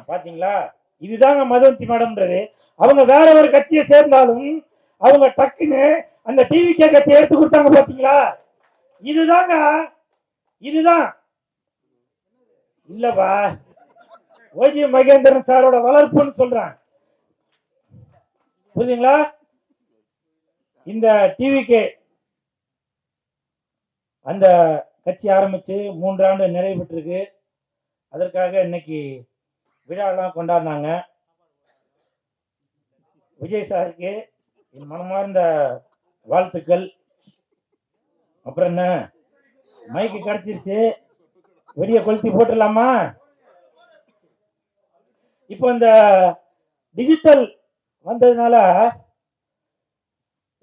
பாத்தீங்களா, இதுதாங்க மதுவந்தி மேடம்ன்றது. அவங்க வேற ஒரு கட்சியை சேர்ந்தாலும் அவங்க டக்குன்னு அந்த டிவிகே கட்சியை எடுத்து கொடுத்தாங்க பாத்தீங்களா. இதுதாங்க, இதுதான் இல்லப்பா ஓஜி மகேந்திரன் சாரோட வளர்ப்புன்னு சொல்றேன், புரியுதுங்களா. இந்த டிவிகே அந்த கட்சி ஆரம்பிச்சு 3 ஆண்டு நிறைவு பெற்றிருக்கு. அதற்காக இன்னைக்கு விழாலாம் கொண்டாடினாங்க. விஜய் சாருக்கு என் மனமார்ந்த வாழ்த்துக்கள். அப்புறம் என்ன, மைக்கு கிடைச்சிருச்சு, வெடிய கொளுத்தி போட்டுடலாமா. இப்போ இந்த டிஜிட்டல் வந்ததுனால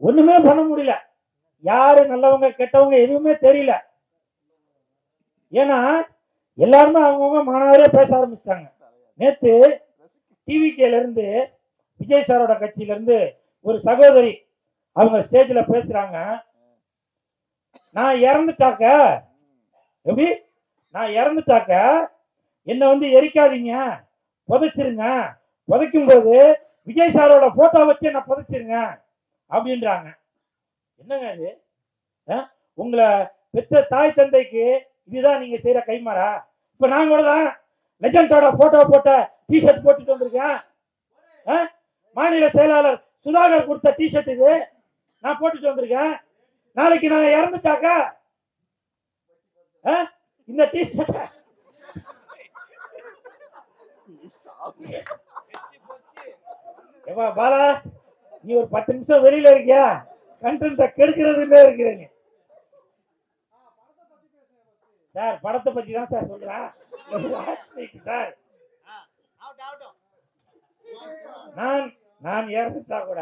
ஒண்ணுமே பண்ண முடியல, யாரு நல்லவங்க கெட்டவங்க எதுவுமே தெரியல. ஏன்னா எல்லாருமே அவங்கவுங்க மாணவரே பேச ஆரம்பிச்சிட்டாங்க. நேத்து டிவிகேல இருந்து விஜய் சாரோட கட்சியில இருந்து ஒரு சகோதரி அவங்க ஸ்டேஜ்ல பேசுறாங்க, நான் இறந்துட்டாக்க எப்படி, நான் இறந்துட்டாக்க என்ன வந்து எரிக்காதீங்க, புதைச்சிருங்க, புதைக்கும் போது விஜய் சாரோட போட்டோ வச்சு என்ன புதைச்சிருங்க அப்படின்றாங்க. என்னங்க இது, உங்களை பெற்ற தாய் தந்தைக்கு இதுதான் நீங்க செய்யற கைமாறா. இப்ப நான் கூட தான் லெஜண்டோட போட்டோ போட்ட டிஷர்ட் போட்டுட்டு வந்திருக்கேன். மாநில செயலாளர் சுதாகர் கொடுத்த டிஷர்ட் இது, நான் போட்டுட்டு வந்திருக்கேன். நாளைக்கு நான் இறந்துட்டாக்க இந்த டிஷர்ட் பாலா, நீ ஒரு 10 நிமிஷம் வெளியில இருக்கியா, கண்டென்ட்ட கெடுக்கிறதுல இருக்கிறீங்க சார். படத்தை பத்தி தான் சார் சொல்றேன் சார். நான் இறந்துட்டா கூட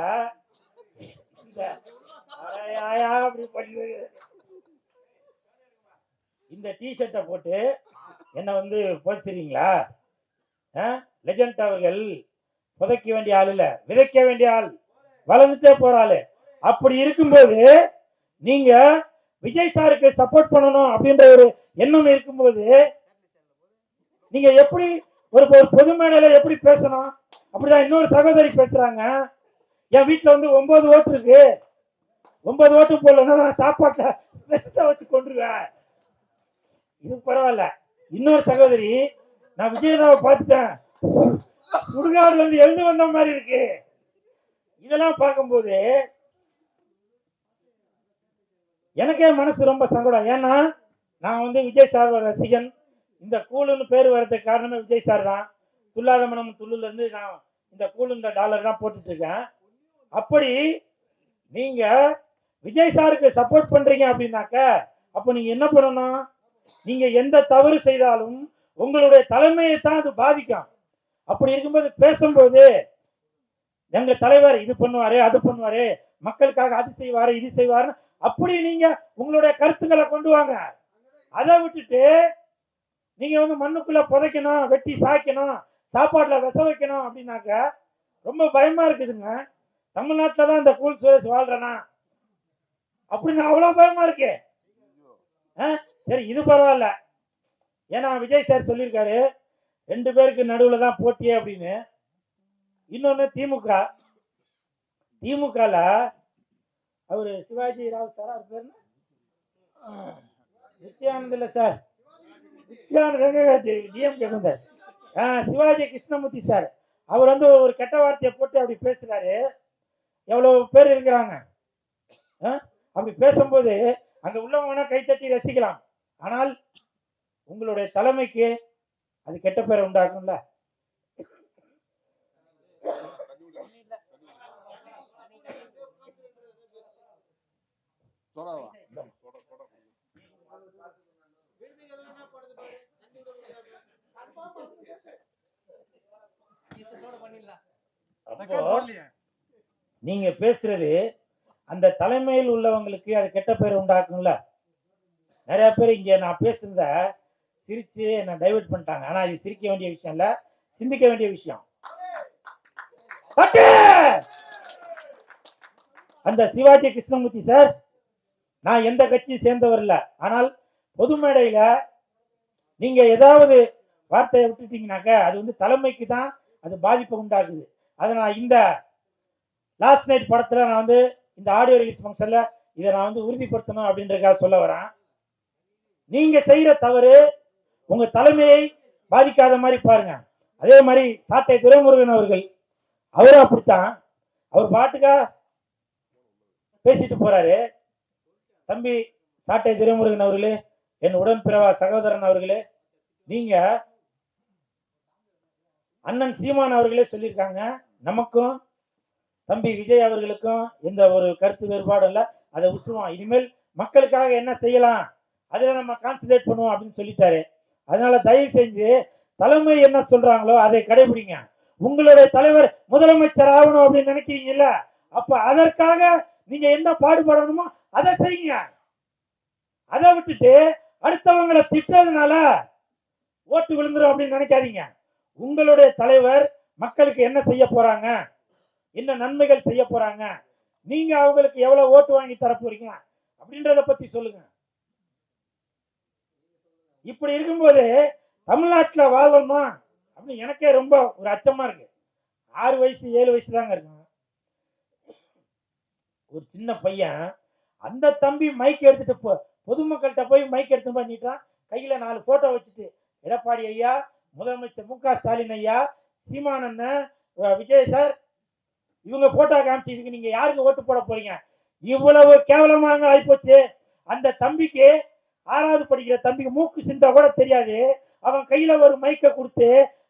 இந்த டிஷர்ட்டை போட்டு என்ன வந்து புதைச்சிருக்கீங்களா. லெஜண்ட் அவர்கள் புதைக்க வேண்டிய ஆள் இல்ல, விதைக்க வேண்டிய ஆள், வளர்ந்துட்டே போற ஆளு. அப்படி இருக்கும்போது நீங்க விஜய் சாருக்கு சப்போர்ட் பண்ணணும் அப்படின்ற ஒரு எண்ணம் இருக்கும்போது நீங்க எப்படி ஒரு பொது மேடையில எப்படி பேசணும். அப்படிதான் இன்னொரு சகோதரி பேசுறாங்க, என் வீட்டுல வந்து 9 ஓட்டு இருக்கு, 9 ஓட்டு போடலன்னா நான் சாப்பாட்டை வச்சு கொண்டுருவேன். இது பரவாயில்ல. இன்னொரு சகோதரி, நான் விஜயனாவை பார்த்துட்டேன், சுடுகாடுல இருந்து எழுந்து வந்த மாதிரி இருக்கு. இதெல்லாம் பார்க்கும்போது எனக்கே மனசு ரொம்ப சங்கடம். ஏன்னா நான் வந்து விஜய் சார் ரசிகன். இந்த கூலுன்னு பேர் வர்றதுக்கு காரணமே விஜய் சார் தான். துல்லாத மனம் துள்ளுல இருந்து நான் இந்த கூலுன்ற டாலர் தான் போட்டுட்டு இருக்கேன். அப்படி நீங்க விஜய் சாருக்கு சப்போர்ட் பண்றீங்க அப்படின்னாக்க அப்ப நீங்க என்ன பண்ணணும், நீங்க எந்த தவறு செய்தாலும் உங்களுடைய தலைமையை தான் அது பாதிக்கும். அப்படி இருக்கும்போது பேசும்போது எங்க தலைவர் இது பண்ணுவாரு அது பண்ணுவாரு, மக்களுக்காக அது செய்வாரு இது செய்வாரு, அப்படி நீங்க உங்களுடைய கருத்துக்களை கொண்டு வாங்க. அதை விட்டுட்டு நீங்க வந்து மண்ணுக்குள்ள புதைக்கணும், வெட்டி சாய்க்கணும், சாப்பாட்டுல விச வைக்கணும் அப்படின்னாக்க ரொம்ப பயமா இருக்குதுங்க. தமிழ்நாட்டில தான் இந்த கூல் சுரேஷ் வாழ்றனா அப்படின்னு அவ்வளவு பயமா இருக்கு. சரி இது பரவாயில்ல, ஏன்னா விஜய் சார் சொல்லியிருக்காரு 2 பேருக்கு நடுவுல தான் போட்டியே அப்படின்னு. இன்னொன்னு திமுகல அவரு சிவாஜி ராவ் சார், அவர் பேரு நித்யானந்த் இல்ல சார், சிவாஜி கிருஷ்ணமூர்த்தி சார், அவர் வந்து ஒரு கெட்ட வார்த்தையை போட்டு அப்படி பேசுறாரு. எவ்வளவு பேர் இருக்கிறாங்க. அப்படி பேசும்போது அங்க உள்ளவங்க கைத்தட்டி ரசிக்கலாம். ஆனால் உங்களுடைய தலைமைக்கு அது கெட்ட பேரை உண்டாக்கும்ல. நீங்க பேசுறது அந்த தலைமையில் உள்ளவங்களுக்கு அது கெட்ட பேர் உண்டாக்கும்ல. நிறைய பேர் இங்க நான் பேசுறத சிரிச்சு என்ன டைவர்ட் பண்ணிட்டாங்க. ஆனா இது சிரிக்க வேண்டிய விஷயம் இல்ல, சிந்திக்க வேண்டிய விஷயம். அந்த சிவாஜி கிருஷ்ணமூர்த்தி சார், நான் எந்த கட்சியை சேர்ந்தவர் இல்ல, ஆனால் பொது மேடையில நீங்க ஏதாவது வார்த்தையை விட்டுட்டீங்கன்னாக்க அது வந்து தலைமைக்கு தான் அது பாதிப்பை உண்டாக்குது. அதை நான் இந்த லாஸ்ட் நைட் படத்துல நான் வந்து இந்த ஆடியோ ரிலீஸ் ஃபங்க்ஷன்ல இதை நான் வந்து உறுதிப்படுத்தணும் அப்படின்றதுக்காக சொல்ல வரேன். நீங்க செய்யற தவறு உங்க தலைமையை பாதிக்காத மாதிரி பாருங்க. அதே மாதிரி சாட்டை துரைமுருகன் அவர்கள் அவரும் அப்படித்தான். அவர் பாட்டுக்கா பேசிட்டு போறாரு. தம்பி சாட்டை துரைமுருகன் அவர்களே, என் உடன்பிறவா சகோதரன் அவர்களே, நீங்க அண்ணன் சீமான் அவர்களே சொல்லியிருக்காங்க, நமக்கும் தம்பி விஜய் அவர்களுக்கும் எந்த ஒரு கருத்து வேறுபாடும் இல்லை, அதை விட்டுருவோம், இனிமேல் மக்களுக்காக என்ன செய்யலாம் அதுல நம்ம கான்சன்ட்ரேட் பண்ணுவோம் அப்படின்னு சொல்லிட்டாரு. அதனால தயவு செஞ்சு தலைமை என்ன சொல்றாங்களோ அதை கடைபிடிங்க. உங்களுடைய தலைவர் முதலமைச்சர் ஆகணும் அப்படின்னு நினைக்கிறீங்கல்ல, அப்ப அதற்காக நீங்க என்ன பாடுபடணுமோ அதை செய்யுங்க. அதை விட்டுட்டு அடுத்தவங்களை திட்டதுனால ஓட்டு விழுந்துரும் அப்படின்னு நினைக்காதீங்க. உங்களுடைய தலைவர் மக்களுக்கு என்ன செய்ய போறாங்க, என்ன நன்மைகள் செய்ய போறாங்க, நீங்க அவங்களுக்கு எவ்வளவு ஓட்டு வாங்கி தர போறீங்க அப்படின்றத பத்தி சொல்லுங்க. இப்படி இருக்கும்போது தமிழ்நாட்டில் வாழணுமா அப்படின்னு எனக்கே ரொம்ப ஒரு அச்சமா இருக்கு. 6 வயசு 7 வயசு தாங்க இருக்கும். ஒரு சின்ன பையன் அந்த தம்பி மைக் எடுத்துட்டு பொதுமக்கள்கிட்ட போய் மைக் எடுத்து பண்ணிட்டான். கையில 4 போட்டோ வச்சுட்டு, எடப்பாடி ஐயா, முதலமைச்சர் மு.க. ஸ்டாலின் ஐயா, சீமான் அண்ணன், விஜய் சார், இவங்க போட்டோ காமிச்சு இதுக்கு நீங்க யாருக்கு ஓட்டு போட போறீங்க? இவ்வளவு கேவலமாக ஆயிப்போச்சு. அந்த தம்பிக்கு 6வது படிக்கிற தம்பிக்கு மூக்கு சிந்தா கூட தெரியாது. அவன் கையில ஒரு மைக்க கொடுத்து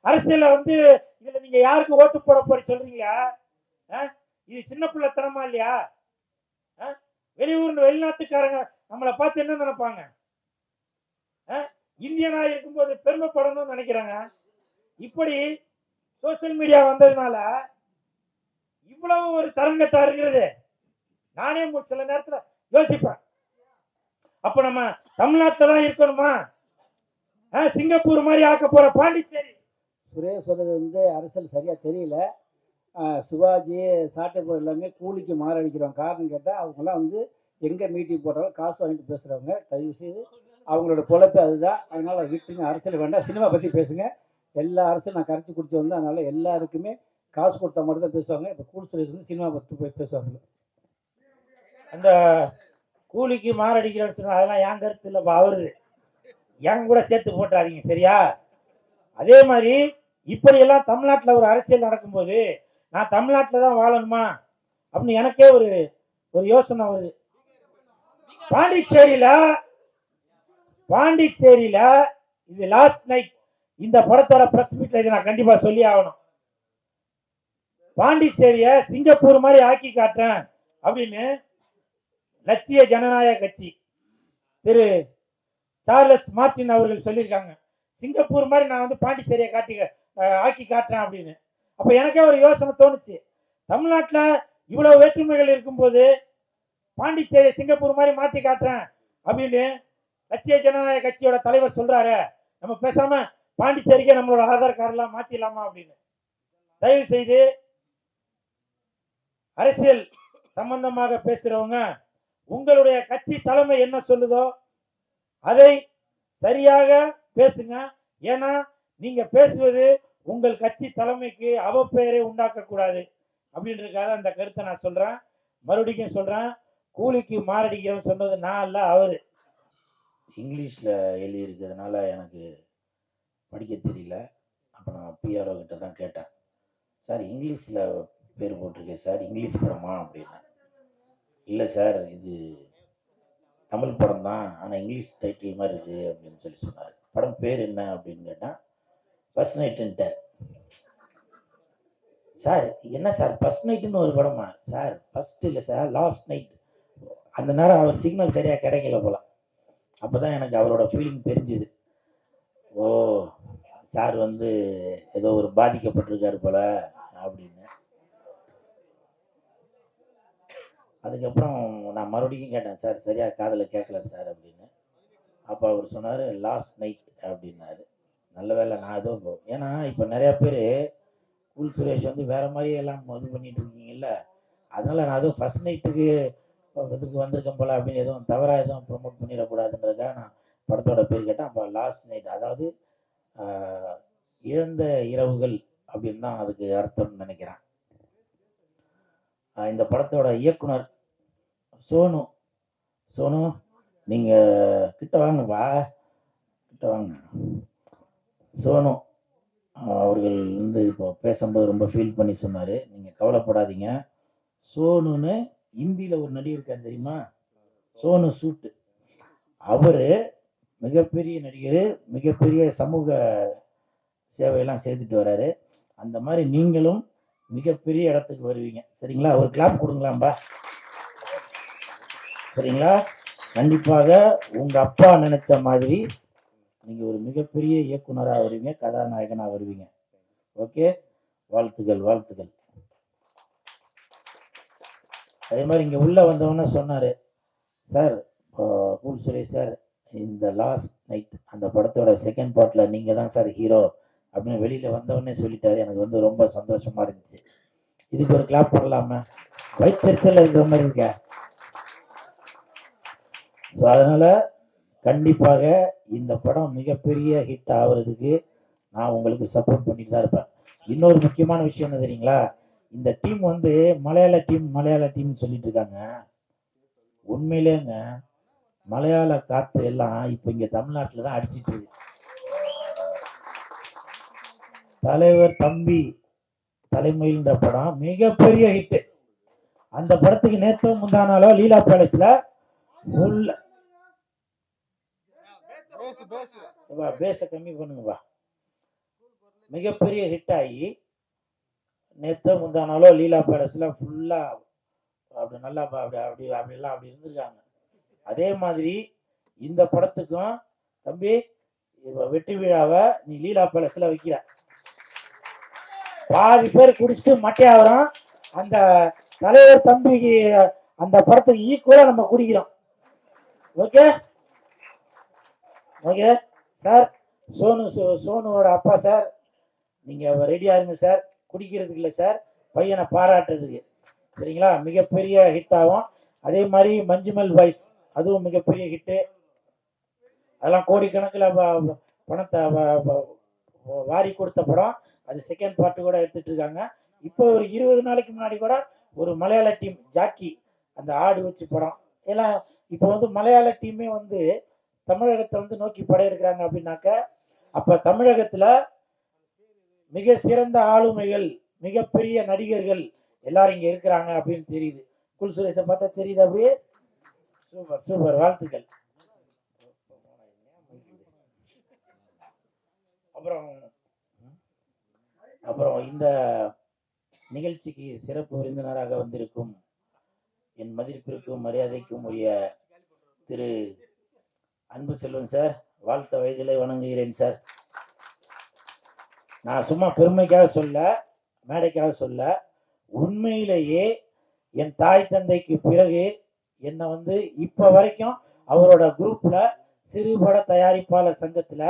அரசியல வந்து இதுல நீங்க யாருக்கு ஓட்டு போட போற சொல்றீங்களா? இது சின்ன பிள்ளைத்தனமா இல்லையா? வெளிநாட்டுக்காரங்க நம்மளை பார்த்து என்ன நினைப்பாங்க? இந்தியனா இருக்கும்போது பெருமைப்படணும்னு நினைக்கிறாங்க. இப்படி சோசியல் மீடியா வந்ததுனால இவ்வளவு ஒரு தரங்கட்டா இருக்கிறது. நானே சில நேரத்துல யோசிப்பேன், அப்ப நம்ம தமிழ்நாட்டில் தான் இருக்கணுமா? சிங்கப்பூர் மாதிரி ஆக்க போற பாண்டிச்சேரி. சுரேஷ் சொல்றது வந்து அரசியல் சரியா தெரியல. சிவாஜி சாட்டை போட எல்லாமே கூலிக்கு மாரடிக்கிறவங்க. காரணம் கேட்டால் அவங்கெல்லாம் வந்து எங்கே மீட்டிங் போட்டாலும் காசு வாங்கிட்டு பேசுகிறவங்க. தயவு செய்து அவங்களோட பொழப்பு அதுதான். அதனால விட்டுங்க, அரசியல் வேண்டாம், சினிமா பற்றி பேசுங்க. எல்லா அரசியலும் நான் கரைச்சி குடிச்சு வந்தேன். அதனால எல்லாருக்குமே காசு கொடுத்தா மட்டும் தான் பேசுவாங்க. இப்போ கூல் சுரேஷ் வந்து சினிமா பற்றி போய் பேசுவாங்க. அந்த கூலிக்கு மாரடிக்கிறேன்னு சொன்னா அதெல்லாம் என் கருத்து இல்லைப்பா, அவரு என் கூட சேர்த்து போட்டாதீங்க, சரியா? அதே மாதிரி இப்படியெல்லாம் தமிழ்நாட்டில் ஒரு அரசியல் நடக்கும்போது நான் தமிழ்நாட்டில் தான் வாழணுமா அப்படின்னு எனக்கே ஒரு யோசனை வருது. பாண்டிச்சேரியில இது லாஸ்ட் நைட் இந்த படத்தோட பிரஸ் மீட்ல இதை நான் கண்டிப்பா சொல்லி ஆகணும். பாண்டிச்சேரிய சிங்கப்பூர் மாதிரி ஆக்கி காட்டுறேன் அப்படின்னு லட்சிய ஜனநாயக கட்சி திரு சார்லஸ் மார்டின் அவர்கள் சொல்லியிருக்காங்க. சிங்கப்பூர் மாதிரி நான் வந்து பாண்டிச்சேரியை ஆக்கி காட்டுறேன் அப்படின்னு. அப்ப எனக்கே ஒரு யோசனை தோணுச்சு, தமிழ்நாட்டில் இவ்வளவு வேற்றுமைகள் இருக்கும்போது பாண்டிச்சேரி சிங்கப்பூர் மாதிரி மாற்றி காட்டுறேன் அப்படின்னு லட்சிய ஜனநாயக கட்சியோட தலைவர் சொல்றாரு, நம்ம பேசாம பாண்டிச்சேரிக்கே நம்மளோட ஆதார் கார்டெல்லாம் மாத்திடலாமா அப்படின்னு. தயவு செய்து அரசியல் சம்பந்தமாக பேசுறவங்க உங்களுடைய கட்சி தலைமை என்ன சொல்லுதோ அதை சரியாக பேசுங்க. ஏன்னா நீங்க பேசுவது உங்கள் கட்சி தலைமைக்கு அவப்பெயரை உண்டாக்க கூடாது அப்படின்றதுக்காக அந்த கருத்தை நான் சொல்றேன். மறுபடியும் சொல்றேன், கூலிக்கு மாரடிக்கிறவன் சொன்னது நான் இல்ல, அவரு. இங்கிலீஷ்ல எழுதி இருக்கிறதுனால எனக்கு படிக்க தெரியல. அப்ப நான் பிஆர்ஓ கிட்ட தான் கேட்டேன், சார் இங்கிலீஷ்ல பேர் போட்டிருக்கேன் சார், இங்கிலீஷ் படமா அப்படின்னா. இல்லை சார் இது தமிழ் படம் தான், ஆனால் இங்கிலீஷ் டைட்டில் மாதிரி இருக்கு அப்படின்னு சொல்லி சொன்னார். படம் பேர் என்ன அப்படின்னு கேட்டால் ஃபர்ஸ்ட் நைட்டுன்ட்ட. சார் என்ன சார் ஃபர்ஸ்ட் நைட்டுன்னு ஒரு படமா? சார் ஃபர்ஸ்ட் இல்லை சார், லாஸ்ட் நைட். அந்த நேரம் அவர் சிக்னல் சரியாக கிடைக்கல போல. அப்போ தான் எனக்கு அவரோட ஃபீலிங் தெரிஞ்சுது. ஓ சார் வந்து ஏதோ ஒரு பாதிக்கப்பட்டிருக்காரு போல அப்படின்னு. அதுக்கப்புறம் நான் மறுபடியும் கேட்டேன், சார் சரியா காதில் கேட்கல சார் அப்படின்னு. அப்போ அவர் சொன்னார் லாஸ்ட் நைட் அப்படின்னாரு. நல்ல வேலை நான் எதுவும், ஏன்னா இப்போ நிறையா பேர் கூல் சுரேஷ் வந்து வேற மாதிரி எல்லாம் இது பண்ணிட்டு இருக்கீங்கல்ல, அதனால நான் எதுவும் ஃபர்ஸ்ட் நைட்டுக்கு இதுக்கு வந்திருக்கேன் போல அப்படின்னு எதுவும் தவறாக எதுவும் ப்ரொமோட் பண்ணிடக்கூடாதுன்றதுக்காக நான் படத்தோட பேர் கேட்டேன். அப்போ லாஸ்ட் நைட், அதாவது இழந்த இரவுகள் அப்படின்னு தான் அதுக்கு அர்த்தம்னு நினைக்கிறேன். இந்த படத்தோட இயக்குனர் சோனு. சோனு நீங்கள் கிட்ட வாங்கப்பா, கிட்ட வாங்க. சோனு அவர்கள் வந்து இப்போ பேசும்போது ரொம்ப ஃபீல் பண்ணி சொன்னார். நீங்கள் கவலைப்படாதீங்க, சோனுன்னு ஹிந்தியில் ஒரு நடிகர் இருக்கார் தெரியுமா, சோனு சூட்டு. அவர் மிகப்பெரிய நடிகர், மிகப்பெரிய சமூக சேவையெல்லாம் செய்துட்டு வர்றாரு. அந்த மாதிரி நீங்களும் மிகப்பெரிய இடத்துக்கு வருவீங்க. சரிங்களா? ஒரு கிளாப் கொடுங்களாம்பா. சரிங்களா? கண்டிப்பாக உங்கள் அப்பா நினைச்ச மாதிரி நீங்கள் ஒரு மிகப்பெரிய இயக்குனராக வருவீங்க, கதாநாயகனாக வருவீங்க. ஓகே, வாழ்த்துக்கள் வாழ்த்துக்கள். அதே மாதிரி இங்கே உள்ளே வந்தவொன்னே சொன்னார், சார் கூல் சுரேஷ் சார், இந்த லாஸ்ட் நைட் அந்த படத்தோட செகண்ட் பார்ட்டில் நீங்கள் தான் சார் ஹீரோ அப்படின்னு வெளியில் வந்தவொடனே சொல்லிட்டாரு. எனக்கு வந்து ரொம்ப சந்தோஷமாக இருந்துச்சு. இதுக்கு ஒரு கிளாப் பண்ணலாமா? வயிற்றுச்சல் இருக்கிற மாதிரி இருக்க. ஸோ அதனால் கண்டிப்பாக இந்த படம் மிகப்பெரிய ஹிட் ஆகிறதுக்கு நான் உங்களுக்கு சப்போர்ட் பண்ணிட்டு தான் இருப்பேன். இன்னொரு முக்கியமான விஷயம் என்ன தெரியுங்களா? இந்த டீம் வந்து மலையாள டீம் சொல்லிட்டு இருக்காங்க. உண்மையிலேங்க மலையாள காற்று எல்லாம் இப்போ இங்கே தமிழ்நாட்டில் தான் அடிச்சிட்டு இருக்கு. தலைவர் தம்பி தலைமையில்ன்ற படம் மிகப்பெரிய ஹிட். அந்த படத்துக்கு நேற்று முந்தானாலோ லீலா பேலஸ்ல பேச கம்மி பண்ணுங்கப்பா, மிகப்பெரிய ஹிட் ஆகி நேற்று முந்தானாலோ லீலா பேலஸ்ல ஃபுல்லா அப்படி நல்லா அப்படி அப்படி அப்படிலாம் அப்படி இருந்திருக்காங்க. அதே மாதிரி இந்த படத்துக்கும் தம்பி வெற்றி விழாவை நீ லீலா பேலஸ்ல வைக்கிற. பாதி பேர் குடிச்சிட்டு மட்டையாகிறோம். அந்த தலைவர் தம்பிக்கு அந்த படத்துக்கு ஈக்குவலா நம்ம குடிக்கிறோம். Okay okay sir. சோனுவோட அப்பா சார், நீங்க ரெடியா இருங்க சார். குடிக்கிறதுக்கு இல்லை சார், பையனை பாராட்டுறதுக்கு. சரிங்களா? மிகப்பெரிய ஹிட் ஆகும். அதே மாதிரி மஞ்சுமல் பாய்ஸ், அதுவும் மிகப்பெரிய ஹிட்டு. அதெல்லாம் கோடிக்கணக்கில் பணத்தை வாரி கொடுத்த படம். அது செகண்ட் பார்ட்டு கூட எடுத்துட்டு இருக்காங்க. இப்போ ஒரு 20 நாளைக்கு முன்னாடி கூட ஒரு மலையாள டீம் ஜாக்கி, அந்த ஆடு வச்சு படம் எல்லாம் இப்போ வந்து மலையாள டீமே வந்து தமிழகத்தை வந்து நோக்கி படையெடுக்கிறாங்க. அப்படின்னாக்க அப்ப தமிழகத்துல மிக சிறந்த ஆளுமைகள், மிகப்பெரிய நடிகர்கள் எல்லாரும் இங்க இருக்கிறாங்க அப்படின்னு தெரியுது. குல் சுரேஷை பார்த்தா தெரியுது. அப்படியே சூப்பர் சூப்பர், வாழ்த்துக்கள். அப்புறம் இந்த நிகழ்ச்சிக்கு சிறப்பு விருந்தினராக வந்திருக்கும் என் மதிப்பிற்கும் மரியாதைக்கும் உரிய திரு அன்பு செல்வன் சார், வாழ்த்த வயதிலே வணங்குகிறேன் சார். நான் சும்மா பெருமைக்காக சொல்ல, மேடைக்காக சொல்ல, உண்மையிலேயே என் தாய் தந்தைக்கு பிறகு என்னை வந்து இப்ப வரைக்கும் அவரோட குரூப்ல சிறுபட தயாரிப்பாளர் சங்கத்துல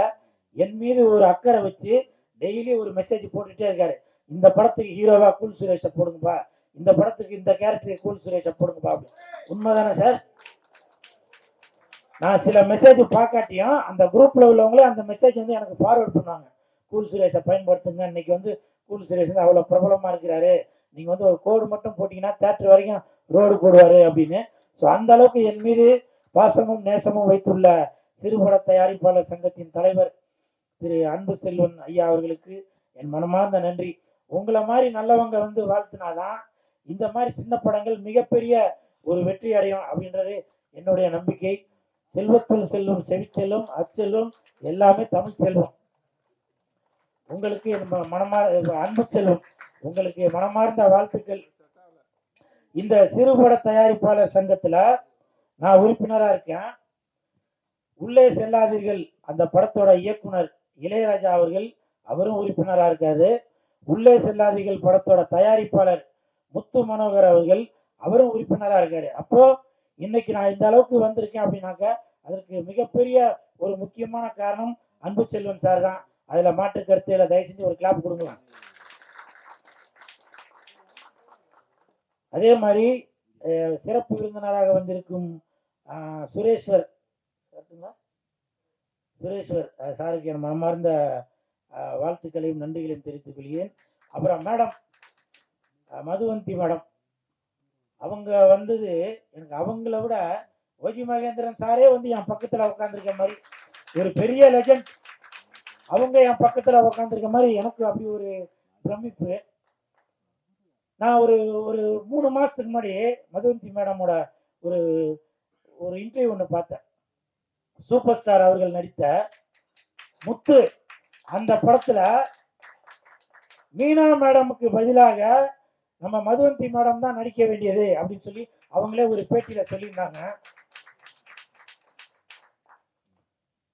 என் மீது ஒரு அக்கறை வச்சு டெய்லி ஒரு மெசேஜ் போட்டுட்டே இருக்காரு. இந்த படத்துக்கு ஹீரோவா கூல் சுரேஷை போடுங்கப்பா, இந்த படத்துக்கு இந்த கேரக்டருக்கு கூல் சுரேஷை போடுங்கப்பா. உண்மைதானே சார்? நான் சில மெசேஜ் பார்க்காட்டியும் அந்த குரூப்ல உள்ளவங்களே அந்த மெசேஜ் வந்து எனக்கு ஃபார்வர்ட் பண்ணாங்க. கூல் சுரேஷை பயன்படுத்துங்க, இன்னைக்கு வந்து கூல் சுரேஷ் வந்து அவ்வளவு பிரபலமா இருக்கிறாரு, நீங்க வந்து ஒரு கோடு மட்டும் போட்டீங்கன்னா தேட்டர் வரைக்கும் ரோடு போடுவாரு அப்படின்னு. ஸோ அந்த அளவுக்கு என் மீது பாசமும் நேசமும் வைத்துள்ள சிறுபட தயாரிப்பாளர் சங்கத்தின் தலைவர் திரு அன்பு செல்வன் ஐயா அவர்களுக்கு என் மனமார்ந்த நன்றி. உங்களை மாதிரி நல்லவங்க வந்து வாழ்த்தினாதான் இந்த மாதிரி சின்ன படங்கள் மிகப்பெரிய ஒரு வெற்றி அடையும் அப்படின்றது என்னுடைய நம்பிக்கை. செல்வத்துள் செல்வம் செவிச்செல்வம் அச்செல்வம் எல்லாமே தமிழ் செல்வம். உங்களுக்கு அன்பு செல்வம், உங்களுக்கு மனமார்ந்த வாழ்த்துக்கள். இந்த சிறுபட தயாரிப்பாளர் சங்கத்துல நான் உறுப்பினரா இருக்கேன். உள்ளே செல்லாதீர்கள் அந்த படத்தோட இயக்குனர் இளையராஜா அவர்கள், அவரும் உறுப்பினரா இருக்காரு. உள்ளே செல்லாதீர்கள் படத்தோட தயாரிப்பாளர் முத்து மனோகர் அவர்கள், அவரும் உறுப்பினரா இருக்காரு. அப்போ இன்னைக்கு நான் இந்த அளவுக்கு வந்திருக்கேன் அப்படின்னாக்க அதற்கு மிகப்பெரிய ஒரு முக்கியமான காரணம் அன்பு செல்வன் சார் தான். அதுல மாற்று கருத்துல தயவு செஞ்சு ஒரு கிளாப் கொடுங்க. அதே மாதிரி சிறப்பு விருந்தினராக வந்திருக்கும் சுரேஸ்வர் சாருக்கு என் மனமார்ந்த வாழ்த்துக்களையும் நன்றிகளையும் தெரிவித்துக் கொள்கிறேன். அப்புறம் மேடம் மதுவந்தி மேடம், அவங்க வந்தது எனக்கு அவங்கள விட ஓஜி மகேந்திரன் சாரே வந்து என் பக்கத்தில் உட்காந்துருக்க மாதிரி ஒரு பெரிய லெஜண்ட், அவங்க என் பக்கத்தில் உட்காந்துருக்க மாதிரி எனக்கு அப்படி ஒரு பிரமிப்பு. நான் ஒரு ஒரு 3 மாசத்துக்கு முன்னாடி மதுவந்தி மேடமோட ஒரு ஒரு இன்டர்வியூ ஒன்று பார்த்தேன். சூப்பர் ஸ்டார் அவர்கள் நடித்த முத்து அந்த படத்துல மீனா மேடமுக்கு பதிலாக நம்ம மதுவந்தி மேடம் தான் நடிக்க வேண்டியது அப்படின்னு சொல்லி அவங்களே ஒரு பேட்டியில சொல்லியிருந்தாங்க.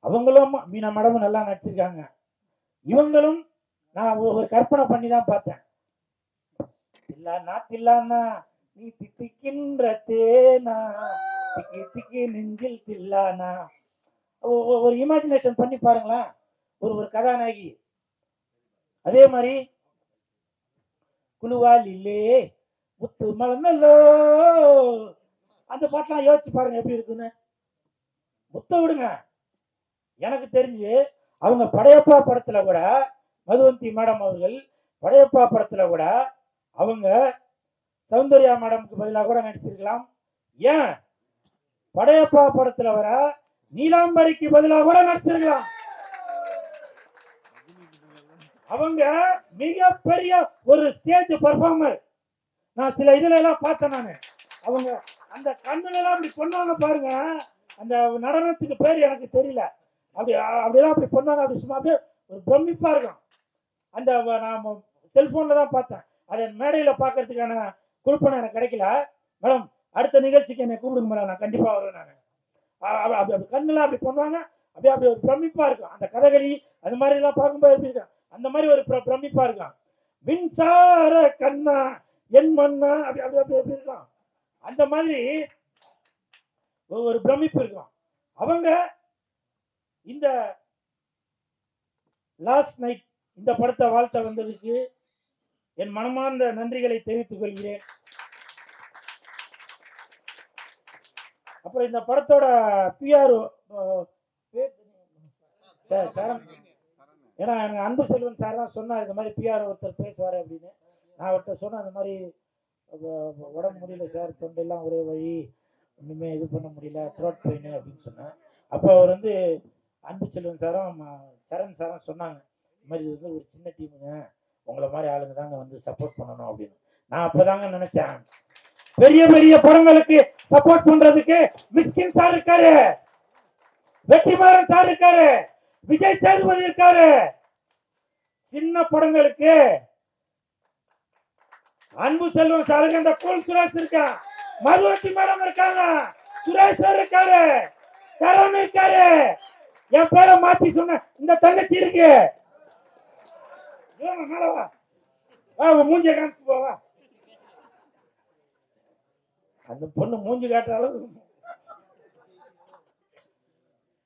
அவங்களும் மீனா மேடமும் நல்லா நடிச்சிருக்காங்க. இவங்களும் நான் ஒரு கற்பனை பண்ணி தான் பார்த்தேன். தில்லானா நீ திக்கின்ற தேனா திக்கி திக்கி நெஞ்சில் தில்லானா, ஒரு இமேஜினேஷன் பண்ணி பாருங்களேன். ஒரு கதாநாயகி அதே மாதிரி குழுவால் இல்லே முத்து மலர்ந்தல்லோ அந்த பாட்டெல்லாம் யோசிச்சு பாருங்க எப்படி இருக்குன்னு. முத்த விடுங்க, எனக்கு தெரிஞ்சு அவங்க படையப்பா படத்துல கூட மதுவந்தி மேடம் அவர்கள் படையப்பா படத்துல கூட அவங்க சௌந்தர்யா மேடமுக்கு பதிலாக கூட நடிச்சிருக்கலாம். ஏன் படையப்பா படத்துல வர நீலாம்பரிக்கு பதிலாக கூட நடிச்சிருக்கலாம். அவங்க மிகப்பெரிய ஒரு ஸ்டேஜ் பர்ஃபார்மர். நான் சில இதுல எல்லாம் பார்த்தேன். நானு அவங்க அந்த கண்ணுல எல்லாம் அப்படி பண்ணுவாங்க பாருங்க. அந்த நடனத்துக்கு பேர் எனக்கு தெரியல. அப்படியெல்லாம் அப்படி பண்ணுவாங்க. அப்படி சும்மா அப்படியே ஒரு பிரமிப்பா இருக்கும். அந்த நான் செல்போன்ல தான் பார்த்தேன். அதை மேடையில பாக்குறதுக்கான குறிப்பனை எனக்கு கிடைக்கல. மேடம் அடுத்த நிகழ்ச்சிக்கு என்னை கூப்பிடுங்க மேடம், நான் கண்டிப்பா வருவேன். நான் அப்படி கண்ணுல அப்படி பண்ணுவாங்க. அப்படியே அப்படி ஒரு பிரமிப்பா இருக்கும். அந்த கதகளி அது மாதிரி எல்லாம் பார்க்கும்போது எப்படி இருக்கும், அந்த மாதிரி ஒரு பிரமிப்பா இருக்கும். மின்சார கண்ணா என் மண்ணா அப்படி அப்படி அப்படி எப்படி இருக்கும், அந்த மாதிரி ஒரு பிரமிப்பு இருக்கும். அவங்க இந்த லாஸ்ட் நைட் இந்த படத்தை வாழ்த்த வந்ததுக்கு என் மனமார்ந்த நன்றிகளை தெரிவித்துக் கொள்கிறேன். அப்புறம் இந்த படத்தோட பிஆர்ஓ ஏன்னா எனக்கு அன்பு செல்வன் சார் தான் சொன்னார் இந்த மாதிரி பிஆர் ஒருத்தர் பேசுவார் அப்படின்னு. நான் அவர்கிட்ட சொன்னேன் அந்த மாதிரி உடம்பு முடியல சார், தொண்டெல்லாம் ஒரே வழி, ஒன்றுமே இது பண்ண முடியல, த்ரோட் பெயின் அப்படின்னு சொன்னேன். அப்போ அவர் வந்து அன்பு செல்வன் சாரும் சரண் சாரும் சொன்னாங்க இந்த மாதிரி இது வந்து ஒரு சின்ன டீமுங்க, உங்களை மாதிரி ஆளுங்க தாங்க வந்து சப்போர்ட் பண்ணணும் அப்படின்னு. நான் அப்பதாங்க நினைச்சேன் பெரிய பெரிய படங்களுக்கு சப்போர்ட் பண்றதுக்கு மிஸ்கின் சார் இருக்காரு, வெற்றிமாறன் சார் இருக்காரு, விஜய் சேதுபதி இருக்காரு. சின்ன படங்களுக்கு அன்பு செல்வம் சாருக்கு அந்த கூல் சுரேஷ் இருக்கா, மதுவந்தி மேடம் இருக்காங்க, சுரேஷ் இருக்காரு, கரண் இருக்காரு. என் பேரை மாத்தி சொன்ன இந்த தங்கச்சி இருக்கு. மூஞ்சிய காமிச்சு போவா, அந்த பொண்ணு மூஞ்சி காட்டுற அளவு.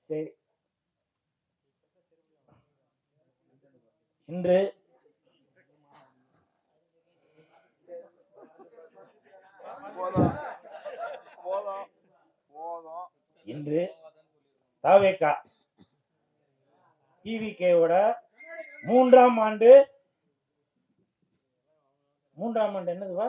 சரி, இன்று தாவேகா டிவிகேவோட மூன்றாம் ஆண்டு என்னதுவா